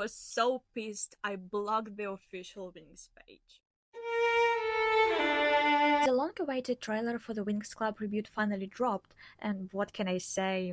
was so pissed I blocked the official Winx page. The long-awaited trailer for the Winx Club reboot finally dropped, and what can I say?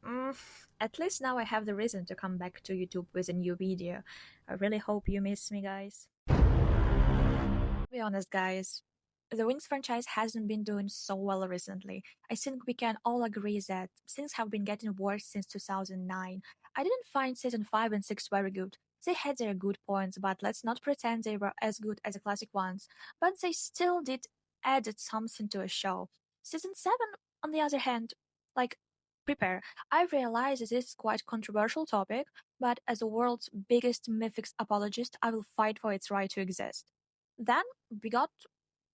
Mm, at least now I have the reason to come back to YouTube with a new video. I really hope you miss me, guys. To be honest, guys, the Winx franchise hasn't been doing so well recently. I think we can all agree that things have been getting worse since 2009. I didn't find season 5 and 6 very good. They had their good points, but let's not pretend they were as good as the classic ones. But they still did added something to a show. Season 7, on the other hand, like, prepare. I realize this is quite controversial topic, but as the world's biggest mythics apologist, I will fight for its right to exist. Then we got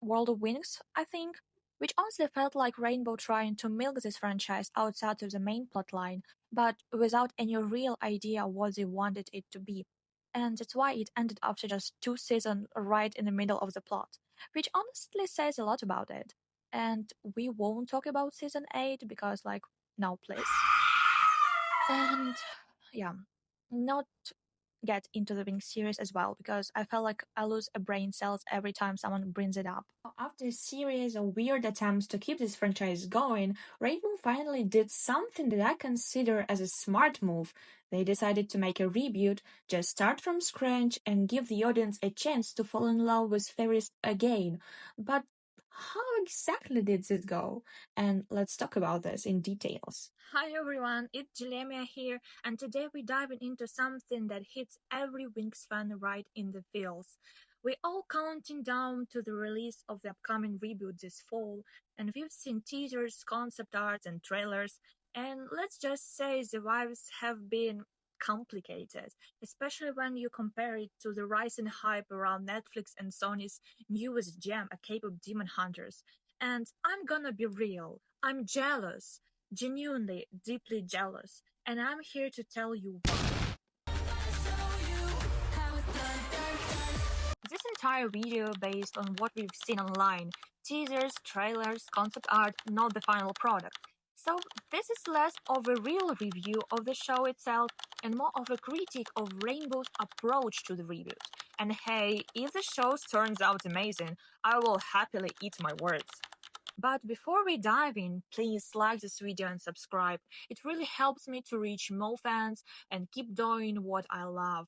World of Winx, I think, which honestly felt like Rainbow trying to milk this franchise outside of the main plotline, but without any real idea what they wanted it to be. And that's why it ended after just 2 seasons right in the middle of the plot, which honestly says a lot about it. And we won't talk about season 8 because, like, no, please. And yeah, not get into the Winx series as well because I felt like I lose a brain cells every time someone brings it up. After a series of weird attempts to keep this franchise going, Rainbow finally did something that I consider as a smart move. They decided to make a reboot, just start from scratch and give the audience a chance to fall in love with fairies again. But how exactly did this go? And let's talk about this in details. Hi everyone, it's Julemia here, and today we're diving into something that hits every Winx fan right in the feels. We're all counting down to the release of the upcoming reboot this fall, and we've seen teasers, concept arts, and trailers, and let's just say the vibes have been complicated, especially when you compare it to the rising hype around Netflix and Sony's newest gem, a K-pop Demon Hunters. And I'm gonna be real, I'm jealous, genuinely, deeply jealous, and I'm here to tell you why. This entire video based on what we've seen online, teasers, trailers, concept art, not the final product. So this is less of a real review of the show itself and more of a critique of Rainbow's approach to the reboot. And hey, if the show turns out amazing, I will happily eat my words. But before we dive in, please like this video and subscribe. It really helps me to reach more fans and keep doing what I love.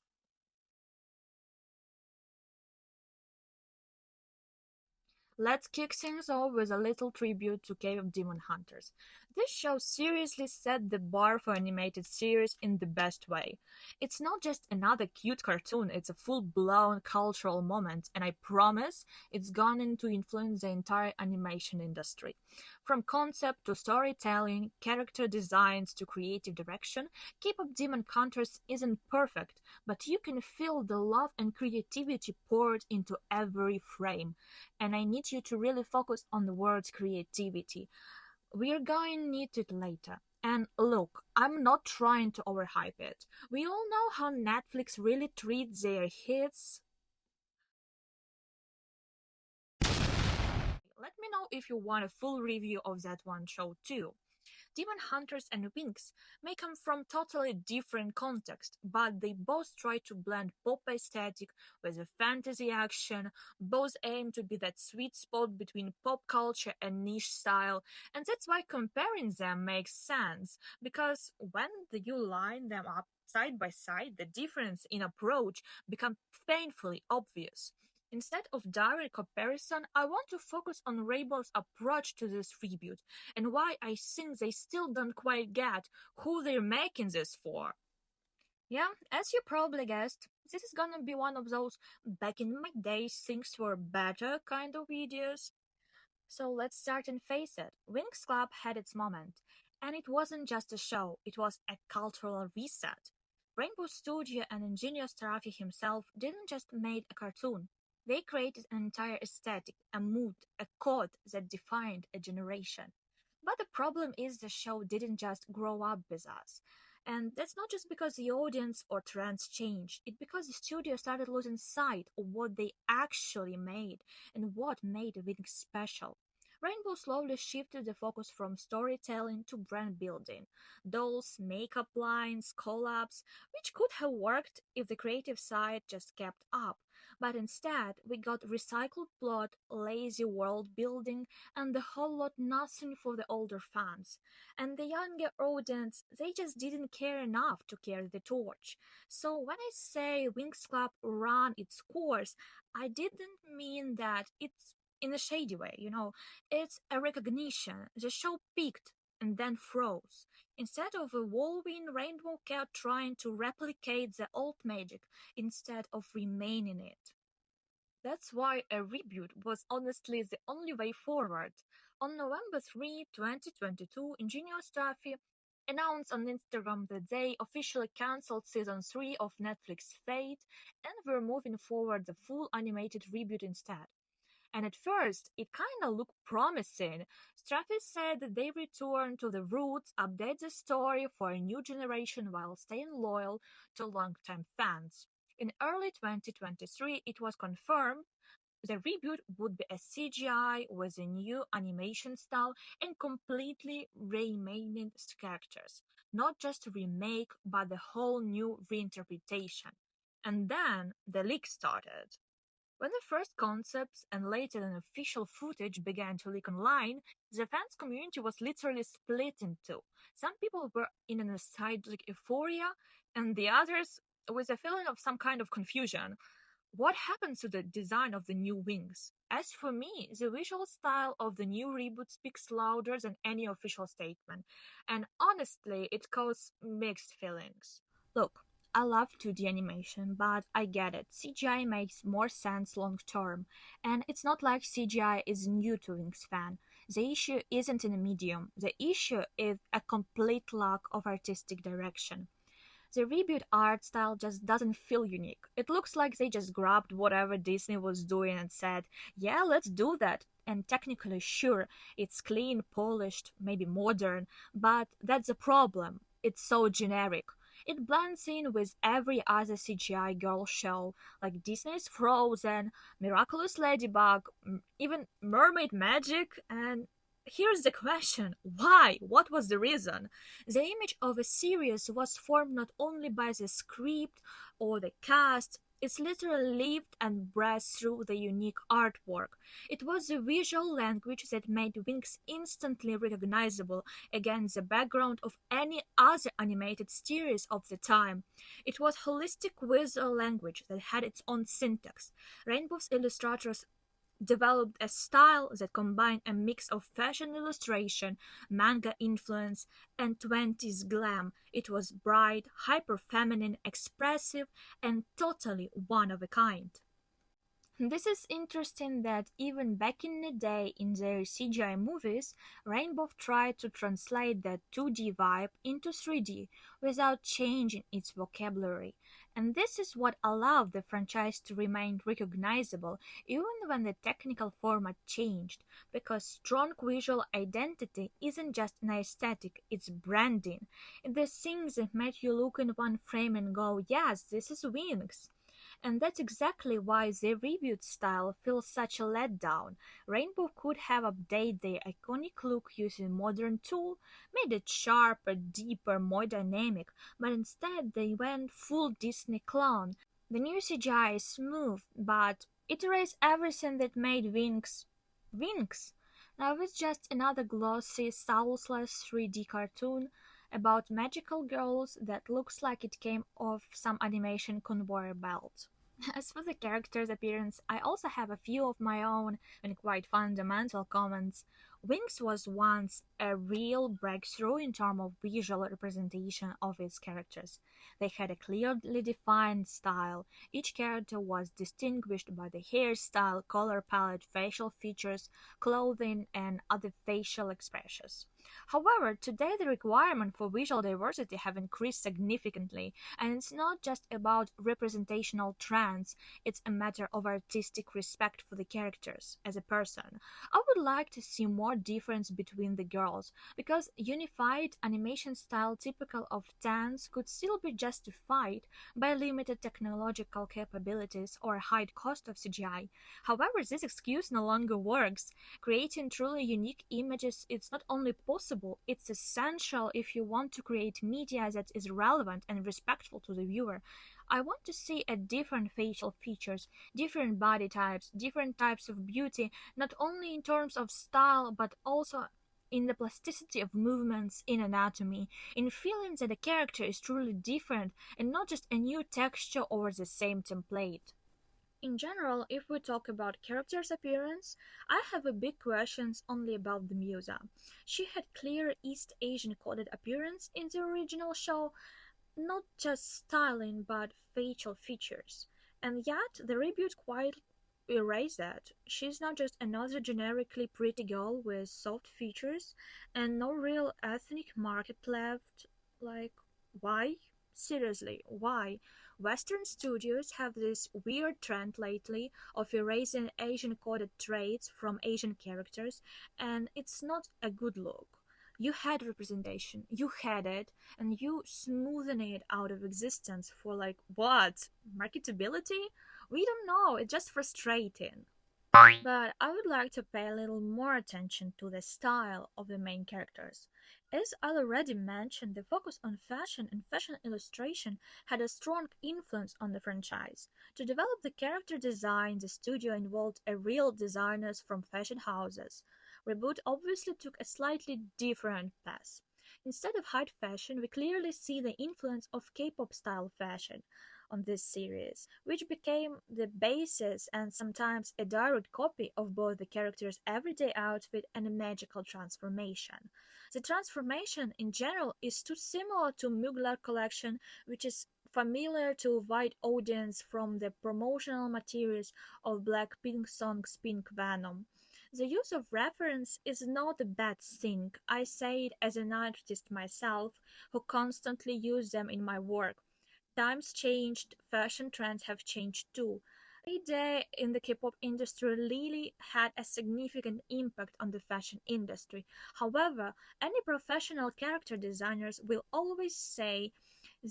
Let's kick things off with a little tribute to Cave of Demon Hunters. This show seriously set the bar for animated series in the best way. It's not just another cute cartoon, it's a full-blown cultural moment, and I promise it's going to influence the entire animation industry. From concept to storytelling, character designs to creative direction, K-pop Demon Hunters isn't perfect, but you can feel the love and creativity poured into every frame. And I need you to really focus on the word creativity. We're going to need it later. And look, I'm not trying to overhype it. We all know how Netflix really treats their hits. Let me know if you want a full review of that one show too. Demon Hunters and Winx may come from totally different contexts, but they both try to blend pop aesthetic with a fantasy action, both aim to be that sweet spot between pop culture and niche style, and that's why comparing them makes sense, because when you line them up side by side, the difference in approach becomes painfully obvious. Instead of direct comparison, I want to focus on Rainbow's approach to this reboot and why I think they still don't quite get who they're making this for. Yeah, as you probably guessed, this is gonna be one of those back in my days things were better kind of videos. So let's start and face it. Winx Club had its moment, and it wasn't just a show, it was a cultural reset. Rainbow Studio and engineer Starafi himself didn't just make a cartoon. They created an entire aesthetic, a mood, a code that defined a generation. But the problem is the show didn't just grow up with us. And that's not just because the audience or trends changed, it's because the studio started losing sight of what they actually made and what made Winx special. Rainbow slowly shifted the focus from storytelling to brand building. Dolls, makeup lines, collabs, which could have worked if the creative side just kept up. But instead, we got recycled plot, lazy world building, and a whole lot nothing for the older fans. And the younger audience, they just didn't care enough to carry the torch. So when I say Winx Club ran its course, I didn't mean that it's in a shady way. It's a recognition. The show peaked and then froze. Instead of evolving, Rainbow kept trying to replicate the old magic instead of remaining it. That's why a reboot was honestly the only way forward. On November 3, 2022, Ingenious Taffy announced on Instagram that they officially cancelled season 3 of Netflix Fate and were moving forward the full animated reboot instead. And at first, it kinda looked promising. Straffy said that they return to the roots, update the story for a new generation while staying loyal to longtime fans. In early 2023, it was confirmed the reboot would be a CGI with a new animation style and completely reimagined characters. Not just a remake, but a whole new reinterpretation. And then the leak started. When the first concepts and later an official footage began to leak online, the fans community was literally split in two. Some people were in a nostalgic euphoria, and the others with a feeling of some kind of confusion. What happens to the design of the new wings? As for me, the visual style of the new reboot speaks louder than any official statement, and honestly, it caused mixed feelings. Look, I love 2D animation, but I get it. CGI makes more sense long term, and it's not like CGI is new to Wings fan. The issue isn't in the medium, the issue is a complete lack of artistic direction. The reboot art style just doesn't feel unique. It looks like they just grabbed whatever Disney was doing and said, yeah, let's do that. And technically, sure, it's clean, polished, maybe modern, but that's the problem. It's so generic. It blends in with every other CGI girl show, like Disney's Frozen, Miraculous Ladybug, even Mermaid Magic, and here's the question: why? What was the reason? The image of a series was formed not only by the script or the cast, it's literally lived and breathed through the unique artwork. It was the visual language that made Winx instantly recognizable against the background of any other animated series of the time. It was holistic visual language that had its own syntax. Rainbow's illustrators developed a style that combined a mix of fashion illustration, manga influence, and 20s glam. It was bright, hyper feminine, expressive, and totally one of a kind. This is interesting that even back in the day in their CGI movies, Rainbow tried to translate that 2D vibe into 3D without changing its vocabulary. And this is what allowed the franchise to remain recognizable even when the technical format changed, because strong visual identity isn't just an aesthetic, it's branding. It's the things that made you look in one frame and go, yes, this is Winx. And that's exactly why the reboot style feels such a letdown. Rainbow could have updated their iconic look using modern tools, made it sharper, deeper, more dynamic, but instead they went full Disney clown. The new CGI is smooth, but it erased everything that made Winx Winx. Now it's just another glossy, soulless 3D cartoon about magical girls that looks like it came off some animation conveyor belt. As for the character's appearance, I also have a few of my own and quite fundamental comments. Winx was once a real breakthrough in terms of visual representation of its characters. They had a clearly defined style. Each character was distinguished by the hairstyle, color palette, facial features, clothing, and other facial expressions. However, today the requirement for visual diversity have increased significantly, and it's not just about representational trends, it's a matter of artistic respect for the characters as a person. I would like to see more more difference between the girls, because unified animation style typical of dance could still be justified by limited technological capabilities or high cost of CGI. However, this excuse no longer works. Creating truly unique images is not only possible, it's essential if you want to create media that is relevant and respectful to the viewer. I want to see a different facial features, different body types, different types of beauty, not only in terms of style but also in the plasticity of movements, in anatomy, in feeling that a character is truly different and not just a new texture over the same template. In general, if we talk about character's appearance, I have a big questions only about the Musa. She had clear East Asian coded appearance in the original show, not just styling but facial features. And yet, the reboot quite erased that. She's not just another generically pretty girl with soft features and no real ethnic market left. Like, why? Seriously, why? Western studios have this weird trend lately of erasing Asian coded traits from Asian characters, and it's not a good look. You had representation, you had it, and you smoothen it out of existence for like what? Marketability? We don't know, it's just frustrating. But I would like to pay a little more attention to the style of the main characters. As I already mentioned, the focus on fashion and fashion illustration had a strong influence on the franchise. To develop the character design, the studio involved a real designers from fashion houses. Reboot obviously took a slightly different path. Instead of high fashion, we clearly see the influence of K-pop style fashion on this series, which became the basis and sometimes a direct copy of both the character's everyday outfit and a magical transformation. The transformation in general is too similar to Mugler collection, which is familiar to a wide audience from the promotional materials of Blackpink song's Pink Venom. The use of reference is not a bad thing. I say it as an artist myself who constantly use them in my work. Times changed, fashion trends have changed too. Day in the K-pop industry really had a significant impact on the fashion industry. However, any professional character designers will always say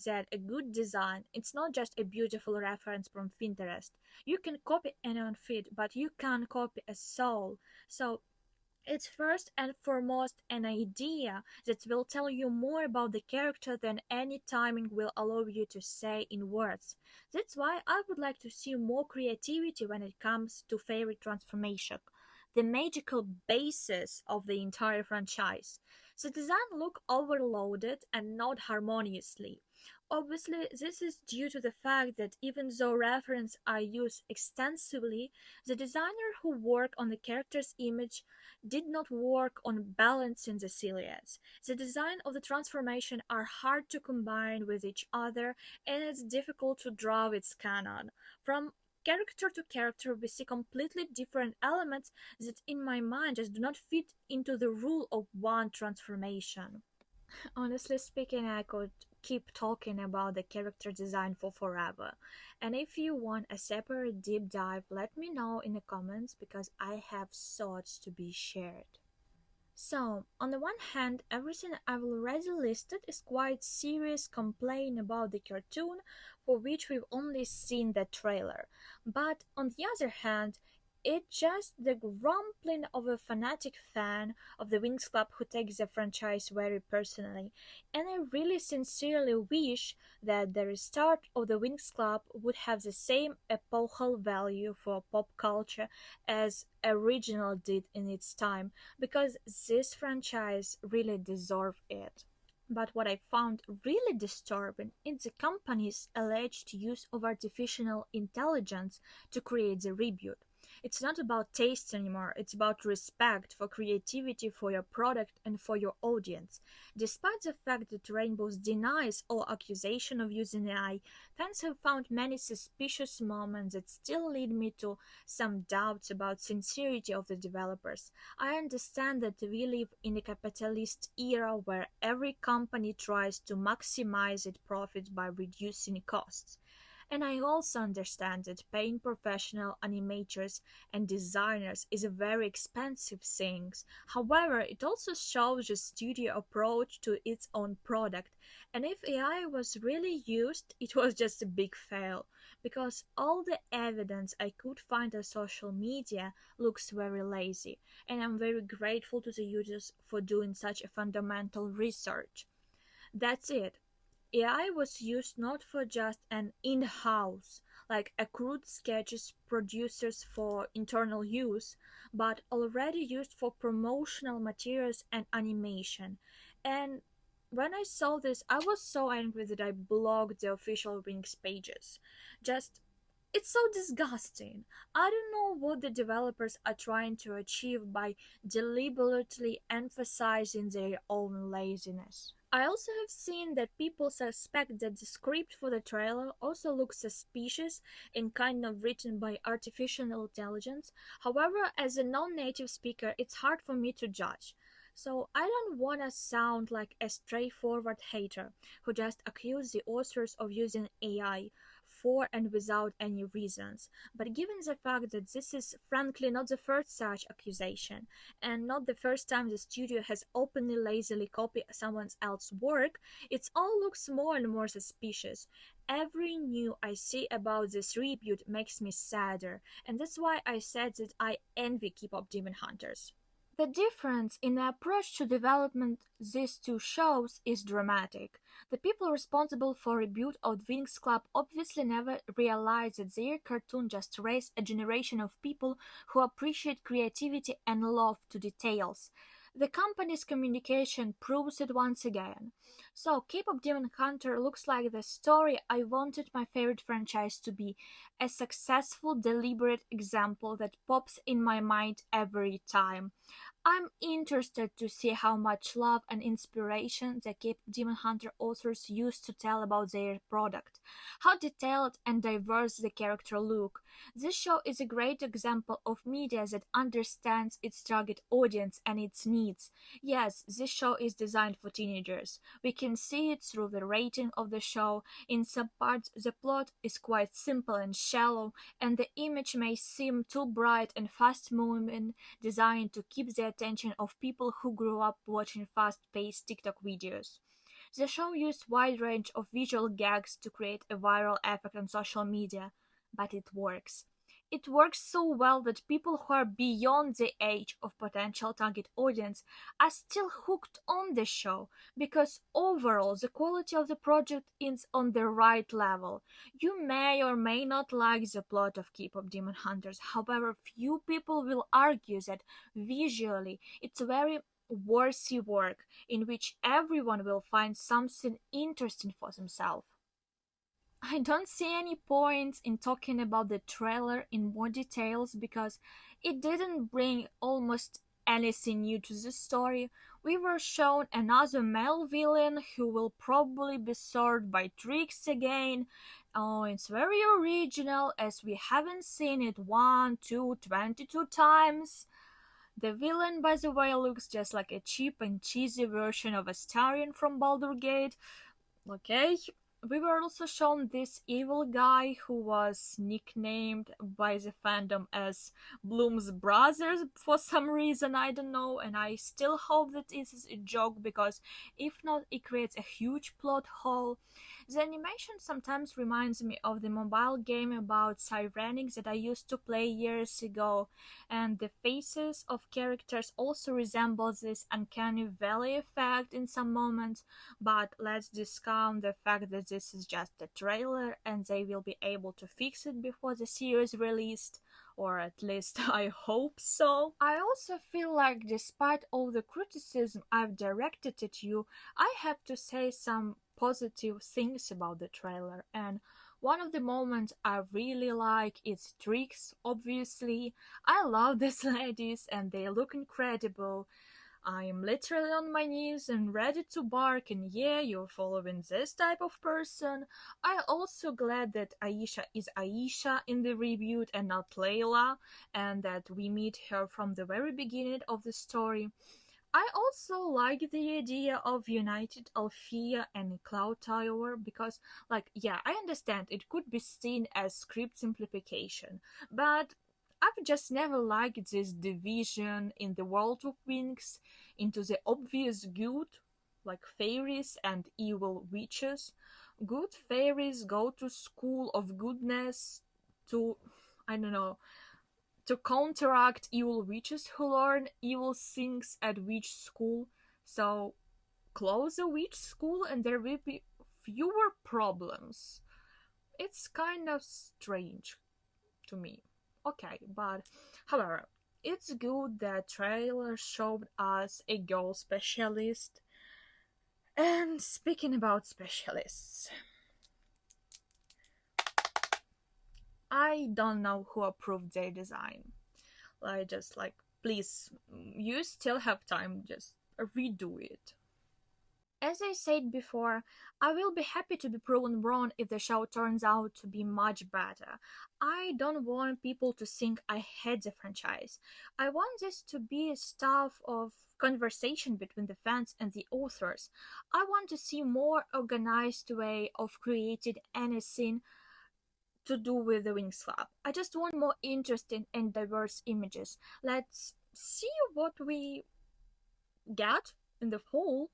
that a good design it's not just a beautiful reference from Pinterest. You can copy an outfit, but you can't copy a soul. So it's first and foremost an idea that will tell you more about the character than any timing will allow you to say in words. That's why I would like to see more creativity when it comes to favorite transformation, the magical basis of the entire franchise. The design look overloaded and not harmoniously. Obviously, this is due to the fact that even though references are used extensively, the designer who worked on the character's image did not work on balancing the silhouettes. The design of the transformation are hard to combine with each other and it's difficult to draw its canon. From character to character, we see completely different elements that in my mind just do not fit into the rule of one transformation. Honestly speaking, I could keep talking about the character design for forever. And if you want a separate deep dive, let me know in the comments because I have thoughts to be shared. So, on the one hand, everything I've already listed is quite serious complaint about the cartoon for which we've only seen the trailer. But on the other hand, it's just the grumbling of a fanatic fan of the Winx Club who takes the franchise very personally, and I really sincerely wish that the restart of the Winx Club would have the same epochal value for pop culture as original did in its time, because this franchise really deserved it. But what I found really disturbing is the company's alleged use of artificial intelligence to create the reboot. It's not about taste anymore, it's about respect for creativity, for your product, and for your audience. Despite the fact that Rainbows denies all accusation of using AI, fans have found many suspicious moments that still lead me to some doubts about sincerity of the developers. I understand that we live in a capitalist era where every company tries to maximize its profits by reducing costs. And I also understand that paying professional animators and designers is a very expensive thing. However, it also shows the studio approach to its own product. And if AI was really used, it was just a big fail. Because all the evidence I could find on social media looks very lazy. And I'm very grateful to the users for doing such a fundamental research. That's it. AI was used not for just an in-house, like accrued sketches producers for internal use, but already used for promotional materials and animation. And when I saw this, I was so angry that I blocked the official Winx pages. Just it's so disgusting. I don't know what the developers are trying to achieve by deliberately emphasizing their own laziness. I also have seen that people suspect that the script for the trailer also looks suspicious and kind of written by artificial intelligence. However, as a non native speaker, it's hard for me to judge. So I don't want to sound like a straightforward hater who just accused the authors of using AI for and without any reasons. But given the fact that this is frankly not the first such accusation, and not the first time the studio has openly lazily copied someone else's work, it all looks more and more suspicious. Every news I see about this reboot makes me sadder, and that's why I said that I envy K-pop Demon Hunters. The difference in the approach to development these two shows is dramatic. The people responsible for Reboot of Winx Club obviously never realized that their cartoon just raised a generation of people who appreciate creativity and love to details. The company's communication proves it once again. So, K-pop Demon Hunter looks like the story I wanted my favorite franchise to be, a successful, deliberate example that pops in my mind every time. I'm interested to see how much love and inspiration the Cape Demon Hunter authors used to tell about their product, how detailed and diverse the character look. This show is a great example of media that understands its target audience and its needs. Yes, this show is designed for teenagers. We can see it through the rating of the show. In some parts, the plot is quite simple and shallow, and the image may seem too bright and fast moving, designed to keep the attention of people who grew up watching fast-paced TikTok videos. The show used wide range of visual gags to create a viral effect on social media, but it works. It works so well that people who are beyond the age of potential target audience are still hooked on the show because overall the quality of the project is on the right level. You may or may not like the plot of K-pop Demon Hunters, however, few people will argue that visually it's very worthy work in which everyone will find something interesting for themselves. I don't see any point in talking about the trailer in more details because it didn't bring almost anything new to the story. We were shown another male villain who will probably be served by tricks again. Oh, it's very original as we haven't seen it 22 times. The villain, by the way, looks just like a cheap and cheesy version of Astarion from Baldur Gate. Okay, we were also shown this evil guy who was nicknamed by the fandom as Bloom's brother for some reason, I don't know, and I still hope that this is a joke because if not, it creates a huge plot hole. The animation sometimes reminds me of the mobile game about Sirenics that I used to play years ago, and the faces of characters also resemble this uncanny valley effect in some moments, but let's discount the fact that this is just a trailer and they will be able to fix it before the series released, or at least I hope so. I also feel like despite all the criticism I've directed at you, I have to say some positive things about the trailer, and one of the moments I really like is Tricks, obviously. I love these ladies and they look incredible. I am literally on my knees and ready to bark, and yeah, you're following this type of person. I'm also glad that Aisha is Aisha in the reboot and not Layla, and that we meet her from the very beginning of the story. I also like the idea of United Althea and Cloud Tower because, like, yeah, I understand it could be seen as script simplification, but I've just never liked this division in the world of Winx into the obvious good, like fairies and evil witches. Good fairies go to school of goodness to, I don't know, to counteract evil witches who learn evil things at witch school. So close a witch school and there will be fewer problems. It's kind of strange to me. Okay, but however, it's good that trailer showed us a girl specialist. And speaking about specialists, I don't know who approved their design. I just like, please, you still have time, just redo it. As I said before, I will be happy to be proven wrong if the show turns out to be much better. I don't want people to think I hate the franchise. I want this to be a stuff of conversation between the fans and the authors. I want to see more organized way of creating anything to do with the Winx Club. I just want more interesting and diverse images. Let's see what we get in the fall.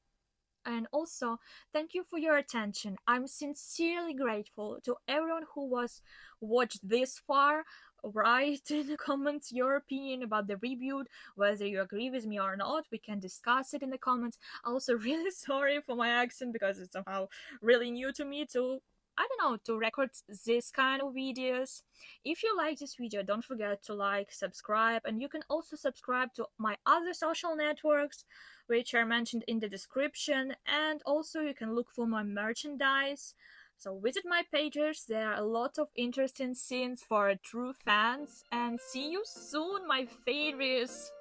And also, thank you for your attention. I'm sincerely grateful to everyone who was watched this far. Write in the comments your opinion about the reboot, whether you agree with me or not. We can discuss it in the comments. Also, really sorry for my accent because it's somehow really new to me to, I don't know, to record this kind of videos. If you like this video, don't forget to like, subscribe, and you can also subscribe to my other social networks, which are mentioned in the description, and also you can look for my merchandise. So visit my pages, there are a lot of interesting scenes for true fans, and see you soon, my favorites!